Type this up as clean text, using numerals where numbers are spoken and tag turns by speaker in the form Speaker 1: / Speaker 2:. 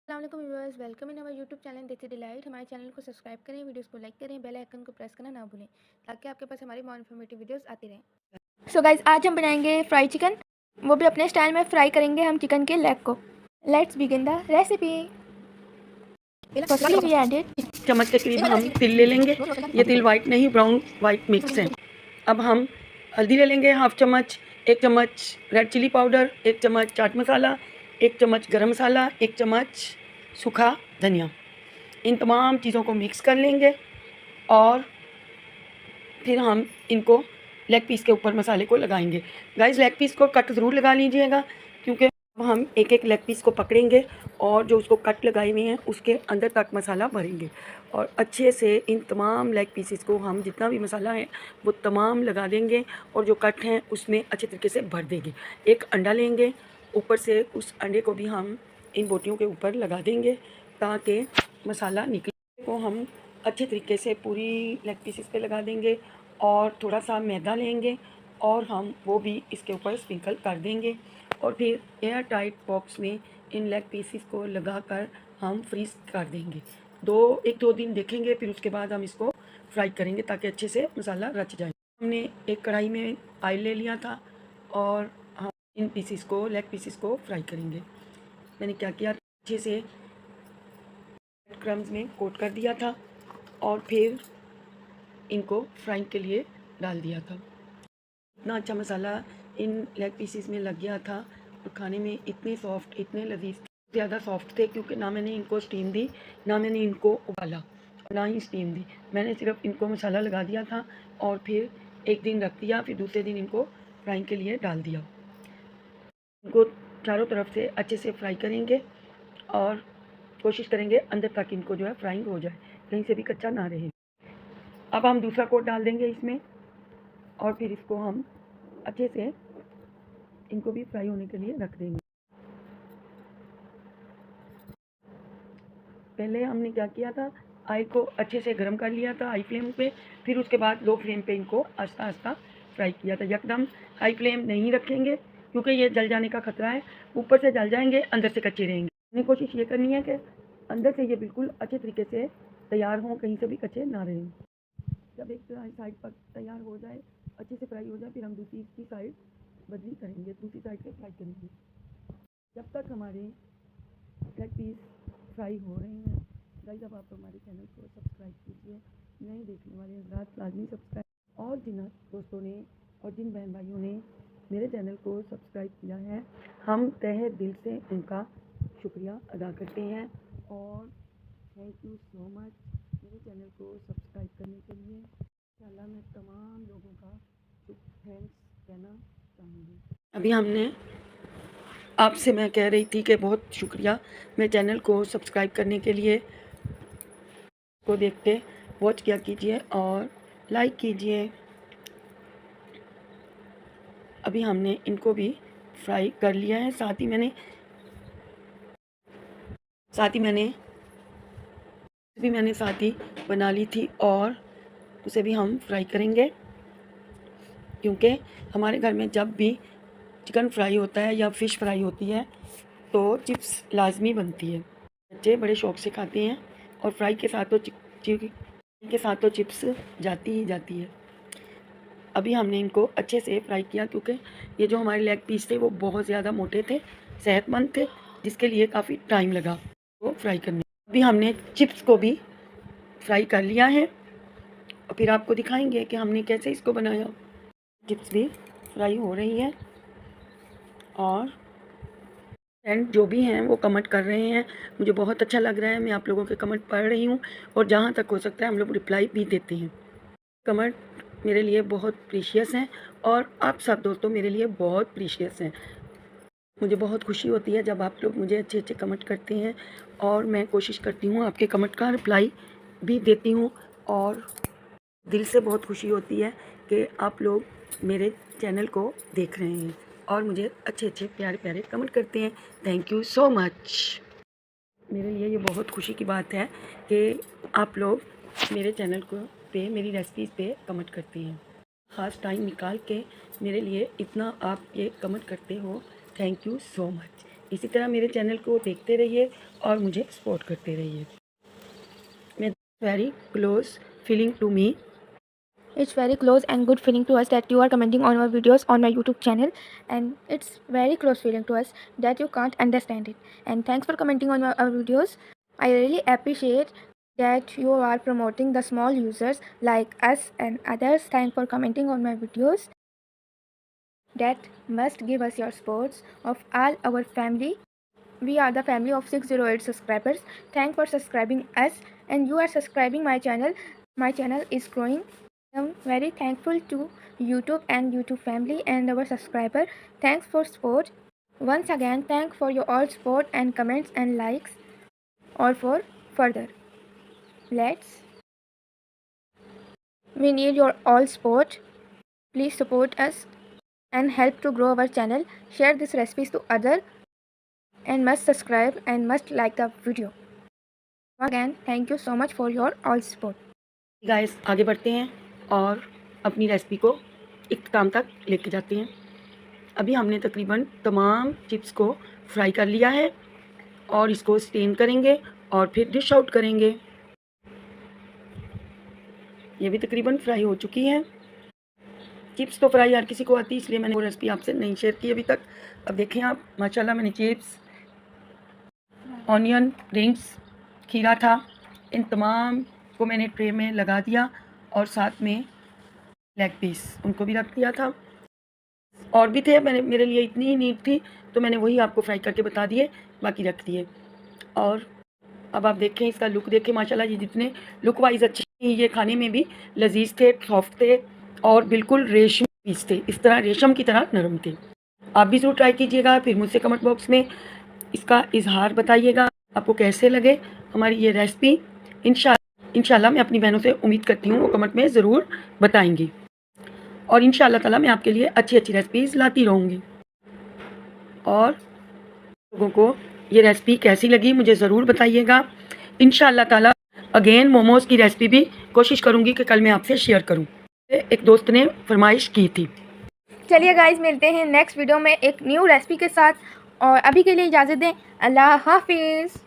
Speaker 1: अस्सलाम viewers, welcome in हमारे YouTube channel देसी डिलाइट। हमारे चैनल को सब्सक्राइब करें, वीडियोस को लाइक करें, बेल आइकन को प्रेस करना ना भूलें ताकि आपके पास हमारी मोर इन्फॉर्मेटिव वीडियोस आती रहें। सो गाइस, आज हम बनाएंगे फ्राई चिकन, वो भी अपने स्टाइल में फ्राई करेंगे हम चिकन के लेग को। Let's begin the recipe. Firstly we added
Speaker 2: चम्मच के करीब हम तिल ले लेंगे। ये तिल वाइट नहीं, ब्राउन वाइट मिक्स है। अब हम हल्दी ले लेंगे हाफ चम्मच, 1 चम्मच रेड चिली पाउडर, 1 चम्मच चाट मसाला, 1 चम्मच गरम मसाला, 1 चम्मच सूखा धनिया। इन तमाम चीज़ों को मिक्स कर लेंगे और फिर हम इनको लेग पीस के ऊपर मसाले को लगाएंगे। गाइस, लेग पीस को कट ज़रूर लगा लीजिएगा, क्योंकि अब हम एक एक लेग पीस को पकड़ेंगे और जो उसको कट लगाए हुए हैं उसके अंदर तक मसाला भरेंगे और अच्छे से इन तमाम लेग पीसेस को हम जितना भी मसाला है वो तमाम लगा देंगे और जो कट हैं उसमें अच्छे तरीके से भर देंगे। एक अंडा लेंगे, ऊपर से उस अंडे को भी हम इन बोटियों के ऊपर लगा देंगे ताकि मसाला निकले। को हम अच्छे तरीके से पूरी लेग पीसेस पे लगा देंगे और थोड़ा सा मैदा लेंगे और हम वो भी इसके ऊपर स्प्रिंकल कर देंगे और फिर एयर टाइट बॉक्स में इन लेग पीसेस को लगाकर हम फ्रीज़ कर देंगे। 1-2 दिन देखेंगे, फिर उसके बाद हम इसको फ्राई करेंगे ताकि अच्छे से मसाला रच जाए। हमने एक कढ़ाई में ऑयल ले लिया था और हम इन पीसेस को लेग पीसेस को फ्राई करेंगे। मैंने क्या किया, अच्छे से क्रम्स में कोट कर दिया था और फिर इनको फ्राइंग के लिए डाल दिया था। इतना अच्छा मसाला इन लेग पीसेस में लग गया था और खाने में इतने सॉफ्ट, इतने लजीज, ज़्यादा सॉफ्ट थे क्योंकि ना मैंने इनको स्टीम दी, ना मैंने इनको उबाला, ना ही स्टीम दी। मैंने सिर्फ इनको मसाला लगा दिया था और फिर एक दिन रख दिया, फिर दूसरे दिन इनको फ्राइंग के लिए डाल दिया। इनको चारों तरफ से अच्छे से फ्राई करेंगे और कोशिश करेंगे अंदर तक इनको जो है फ्राइंग हो जाए, कहीं से भी कच्चा ना रहे। अब हम दूसरा कोट डाल देंगे इसमें और फिर इसको हम अच्छे से इनको भी फ्राई होने के लिए रख देंगे। पहले हमने क्या किया था, ऑयल को अच्छे से गर्म कर लिया था हाई फ्लेम पे, फिर उसके बाद लो फ्लेम पे इनको आस्ता आस्ता फ्राई किया था। एकदम हाई फ्लेम नहीं रखेंगे क्योंकि ये जल जाने का खतरा है। ऊपर से जल जाएंगे, अंदर से कच्चे रहेंगे। हमें कोशिश ये करनी है कि अंदर से ये बिल्कुल अच्छे तरीके से तैयार हों, कहीं से भी कच्चे ना रहें। जब एक साइड पर तैयार हो जाए, अच्छे से फ्राई हो जाए, फिर हम दूसरी की साइड बदली करेंगे, दूसरी साइड से फ्राई करेंगे। जब तक हमारे लेग पीस फ्राई हो रहे हैं, गाइस अब आप हमारे चैनल को सब्सक्राइब कीजिए। नए देखने वाले हज़रात लाजमी सब्सक्राइब, और जिन दोस्तों ने और जिन बहन भाइयों ने मेरे चैनल को सब्सक्राइब किया है, हम तहे दिल से उनका शुक्रिया अदा करते हैं और थैंक यू सो मच मेरे चैनल को सब्सक्राइब करने के लिए। इंशाल्लाह मैं तमाम लोगों का थैंक्स कहना चाहूँगी। अभी हमने आपसे मैं कह रही थी कि बहुत शुक्रिया मेरे चैनल को सब्सक्राइब करने के लिए। को देखते वॉच किया कीजिए और लाइक कीजिए। अभी हमने इनको भी फ्राई कर लिया है, साथ ही मैंने साथ ही बना ली थी और उसे भी हम फ्राई करेंगे, क्योंकि हमारे घर में जब भी चिकन फ्राई होता है या फ़िश फ्राई होती है तो चिप्स लाजमी बनती है। बच्चे बड़े शौक़ से खाते हैं और फ्राई के साथ तो चिप्स जाती ही जाती है। अभी हमने इनको अच्छे से फ्राई किया क्योंकि ये जो हमारे लेग पीस थे वो बहुत ज़्यादा मोटे थे, सेहतमंद थे, जिसके लिए काफ़ी टाइम लगा वो फ्राई करने। अभी हमने चिप्स को भी फ्राई कर लिया है और फिर आपको दिखाएंगे कि हमने कैसे इसको बनाया। चिप्स भी फ्राई हो रही है और फ्रेंड जो भी हैं वो कमेंट कर रहे हैं, मुझे बहुत अच्छा लग रहा है। मैं आप लोगों के कमेंट पढ़ रही हूँ और जहाँ तक हो सकता है हम लोग रिप्लाई भी देते हैं। कमेंट मेरे लिए बहुत प्रीशियस हैं और आप सब दोस्तों मेरे लिए बहुत प्रीशियस हैं। मुझे बहुत खुशी होती है जब आप लोग मुझे अच्छे अच्छे कमेंट करते हैं और मैं कोशिश करती हूँ आपके कमेंट का रिप्लाई भी देती हूँ और दिल से बहुत खुशी होती है कि आप लोग मेरे चैनल को देख रहे हैं और मुझे अच्छे अच्छे प्यारे प्यारे कमेंट करते हैं। Thank you so much. मेरे लिए ये बहुत खुशी की बात है कि आप लोग मेरे चैनल को पे मेरी रेसिपीज़ पे कमेंट करते हैं। ख़ास टाइम निकाल के मेरे लिए इतना आप ये कमेंट करते हो, थैंक यू सो मच। इसी तरह मेरे चैनल को देखते रहिए और मुझे सपोर्ट करते रहिए। मैं very close feeling to me.
Speaker 1: It's very close and good feeling to us that you are commenting on our videos on my YouTube channel, and it's very close feeling to us that you can't understand it. And thanks for commenting on our videos. I really appreciate that you are promoting the small users like us and others. Thanks for commenting on my videos. That must give us your supports of all our family. We are the family of 608 subscribers. Thanks for subscribing us, and you are subscribing my channel. My channel is growing. I'm very thankful to YouTube and YouTube family and our subscriber. Thanks for support. Once again, thanks for your all support and comments and likes. Or for further. We need your all support. Please support us and help to grow our channel. Share these recipes to others and must subscribe and must like the video. Again, thank you so much for your all support.
Speaker 2: Guys आगे बढ़ते हैं और अपनी recipe को इख्तिताम तक लेके जाते हैं। अभी हमने तकरीबन तमाम चिप्स को फ्राई कर लिया है और इसको स्टेन करेंगे और फिर डिश आउट करेंगे। ये भी तकरीबन फ्राई हो चुकी है। चिप्स तो फ्राई हर किसी को आती है, इसलिए मैंने वो रेसिपी आपसे नहीं शेयर की अभी तक। अब देखें आप, माशाल्लाह मैंने चिप्स, ऑनियन रिंग्स, खीरा था, इन तमाम को मैंने ट्रे में लगा दिया और साथ में लेग पीस उनको भी रख दिया था। और भी थे, मेरे लिए इतनी ही नीड थी तो मैंने वही आपको फ्राई करके बता दिए, बाकी रख दिए। और अब आप देखें इसका लुक देखें, माशाल्लाह ये जितने लुक वाइज अच्छे, ये खाने में भी लजीज थे, सॉफ्ट थे और बिल्कुल रेशमी पीस थे, इस तरह रेशम की तरह नरम थे। आप भी ज़रूर ट्राई कीजिएगा, फिर मुझसे कमेंट बॉक्स में इसका इजहार बताइएगा आपको कैसे लगे हमारी ये रेसिपी। इंशाल्लाह मैं अपनी बहनों से उम्मीद करती हूँ वो कमेंट में ज़रूर बताएंगी और इंशाल्लाह ताला मैं आपके लिए अच्छी अच्छी रेसिपीज़ लाती रहूँगी। और लोगों को ये रेसिपी कैसी लगी मुझे ज़रूर बताइएगा। इंशाल्लाह ताला अगेन मोमोज़ की रेसिपी भी कोशिश करूँगी कि कल मैं आपसे शेयर करूँ। एक दोस्त ने फरमाइश की थी।
Speaker 1: चलिए गाइज, मिलते हैं नेक्स्ट वीडियो में एक न्यू रेसिपी के साथ, और अभी के लिए इजाज़त दें। अल्लाह हाफिज़।